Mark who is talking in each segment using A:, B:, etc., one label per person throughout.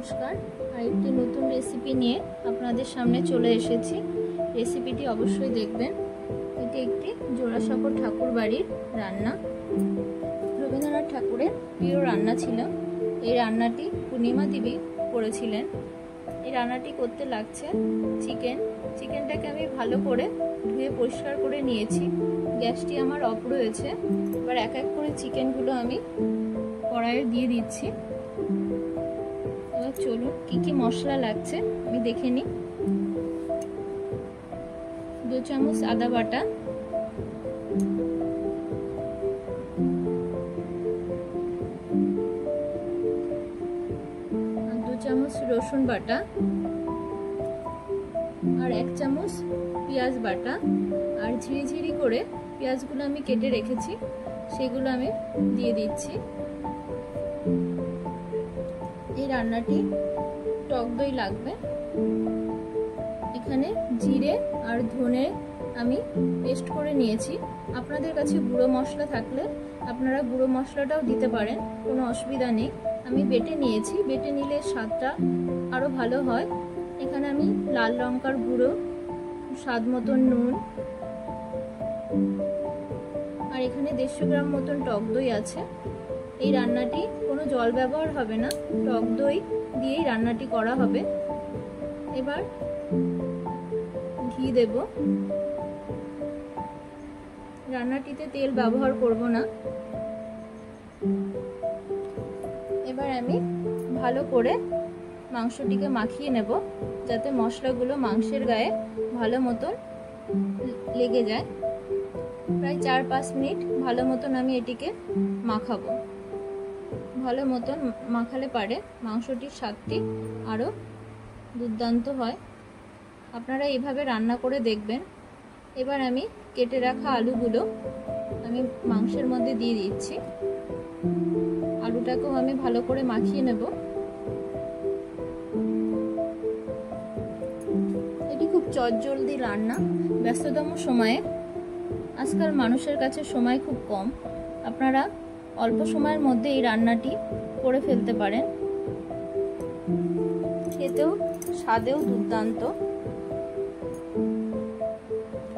A: নমস্কার, আরেকটি নতুন রেসিপি নিয়ে আপনাদের সামনে চলে এসেছি। রেসিপিটি অবশ্যই দেখবেন। এটি একটি জোড়াসাঁকোর ঠাকুর বাড়ির রান্না। রবীন্দ্রনাথ ঠাকুরের প্রিয় রান্না ছিল। এই রান্নাটি পূর্ণিমা দেবী করেছিলেন। এই রান্নাটি করতে লাগছে চিকেনটাকে আমি ভালো করে ধুয়ে পরিষ্কার করে নিয়েছি। গ্যাসটি আমার অফ রয়েছে। এবার এক এক করে চিকেনগুলো আমি কড়াইয়ে দিয়ে দিচ্ছি। এবার চলুন কি কি মশলা লাগছে আমি দেখে নিই। 2 চামচ আদা বাটা, 2 চামচ রসুন বাটা, আর 1 চামচ পেঁয়াজ বাটা, আর ঝিরিঝিরি করে পেঁয়াজগুলো আমি কেটে রেখেছি সেগুলো আমি দিয়ে দিচ্ছি। এই রান্নাটি টক দই লাগবে। এখানে জিরে আর ধনে আমি পেস্ট করে নিয়েছি। আপনাদের কাছে গুঁড়ো মশলা থাকলে আপনারা গুঁড়ো মশলাটাও দিতে পারেন, কোনো অসুবিধা নেই। আমি বেটে নিয়েছি, বেটে নিলে স্বাদটা আরও ভালো হয়। এখানে আমি লাল লঙ্কার গুঁড়ো, স্বাদ মতন নুন, আর এখানে 150 গ্রাম মতন টক দই আছে। এই রান্নাটি কোনো জল ব্যবহার হবে না, টক দই দিয়েই রান্নাটি করা হবে। এবার ঘি দেব। রান্নাটিতে তেল ব্যবহার করব না। এবার আমি ভালো করে মাংসটিকে মাখিয়ে নেব যাতে মশলাগুলো মাংসের গায়ে ভালো মতন লেগে যায়। প্রায় 4-5 মিনিট ভালো মতন আমি এটিকে মাখাবো। ভালো মতন মাখালে পারে মাংসটির স্বাদটি আরও দুর্দান্ত হয়। আপনারা এইভাবে রান্না করে দেখবেন। এবার আমি কেটে রাখা আলুগুলো আমি মাংসের মধ্যে দিয়ে দিচ্ছি। আলুটাকেও আমি ভালো করে মাখিয়ে নেব। এটি খুব চটজলদি রান্না। ব্যস্ততম সময়ে আজকাল মানুষের কাছে সময় খুব কম। আপনারা অল্প সময়ের মধ্যে এই রান্নাটি করে ফেলতে পারেন। খেতেও স্বাদেও দুর্দান্ত।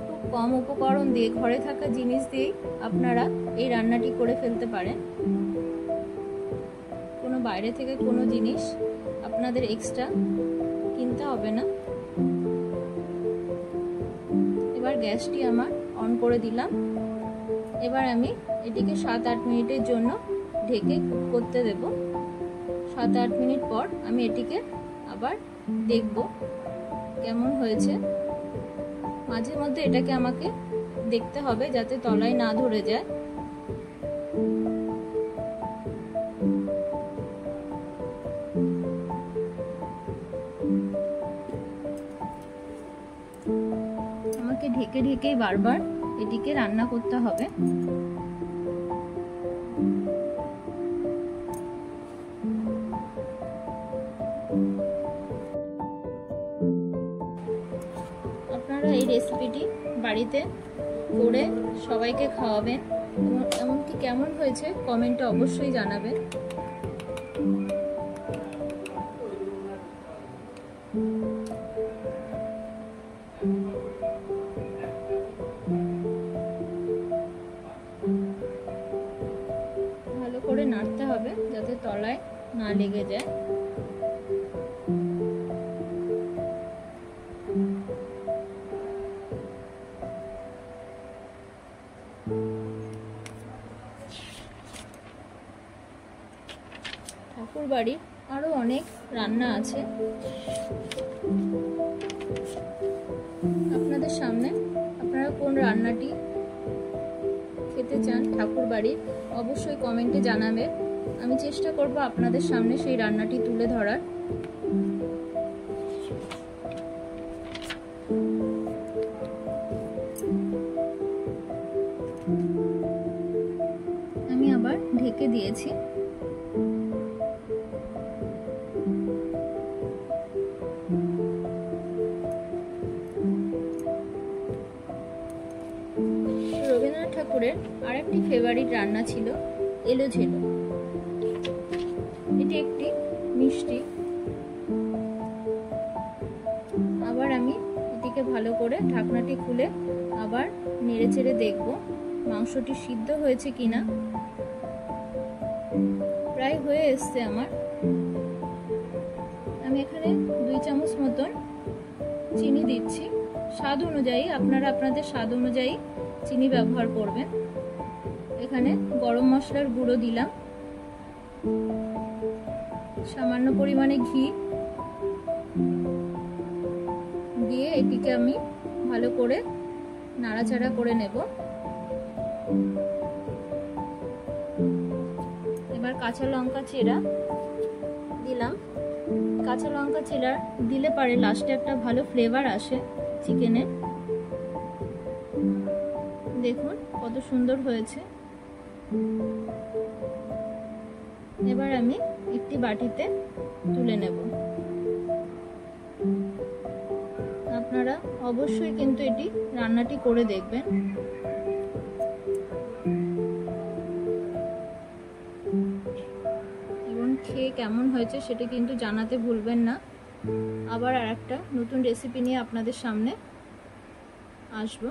A: খুব কম উপকরণ দিয়ে, ঘরে থাকা জিনিস দিয়েই আপনারা এই রান্নাটি করে ফেলতে পারেন। কোনো বাইরে থেকে কোনো জিনিস আপনাদের এক্সট্রা কিনতে হবে না। এবার গ্যাসটি আমার অন করে দিলাম। এবার আমি এটিকে 7-8 মিনিটের জন্য ঢেকে করতে দেব। 7-8 মিনিট পর আমি এটিকে আবার দেখব কেমন হয়েছে। মাঝে মধ্যে এটাকে আমাকে দেখতে হবে যাতে তলায় না ধরে যায়। আমাকে ঢেকে ঢেকেই বারবার এটিকে রান্না করতে হবে। আপনারা এই রেসিপিটি বাড়িতে করে সবাইকে খাওয়াবেন। এমনকি কেমন হয়েছে কমেন্টে অবশ্যই জানাবেন। ভালো করে নাড়তে হবে যাতে তলায় না লেগে যায়। ঠাকুর বাড়ির আরো অনেক রান্না আছে আপনাদের সামনে। আপনারা কোন রান্নাটি খেতে চান ঠাকুর বাড়ির অবশ্যই কমেন্টে জানাবেন। আমি চেষ্টা করব আপনাদের সামনে সেই রান্নাটি তুলে ধরার। আমি আবার ঢেকে দিয়েছি। রবীন্দ্রনাথ ঠাকুরের আরেকটি ফেভারিট রান্না ছিল এলোঝেলো। এটি একটি মিষ্টি এটিকে ভালো করে ঢাকনাটি খুলে আবার নেড়েচেড়ে দেখব মাংসটি সিদ্ধ হয়েছে কিনা। প্রায় হয়ে এসছে আমার। আমি এখানে 2 চামচ মতন চিনি দিচ্ছি। স্বাদ অনুযায়ী আপনারা আপনাদের স্বাদ অনুযায়ী চিনি ব্যবহার করবেন। এখানে গরম মশলার গুঁড়ো দিলাম, সামান্য পরিমাণে ঘি দিয়ে এটিকে আমি ভালো করে নাড়াচাড়া করে নেব। এবার কাঁচা লঙ্কা চেরা দিলাম। কাঁচা লঙ্কা চেরা দিলে পারে লাস্টে একটা ভালো ফ্লেভার আসে চিকেনে। দেখুন কত সুন্দর হয়েছে। এবার আমি একটি বাটিতে তুলে নেব। আপনারা অবশ্যই কিন্তু এটি রান্নাটি করে দেখবেন। এবং খেয়ে কেমন হয়েছে সেটা কিন্তু জানাতে ভুলবেন না। আবার আরেকটা নতুন রেসিপি নিয়ে আপনাদের সামনে আসবো।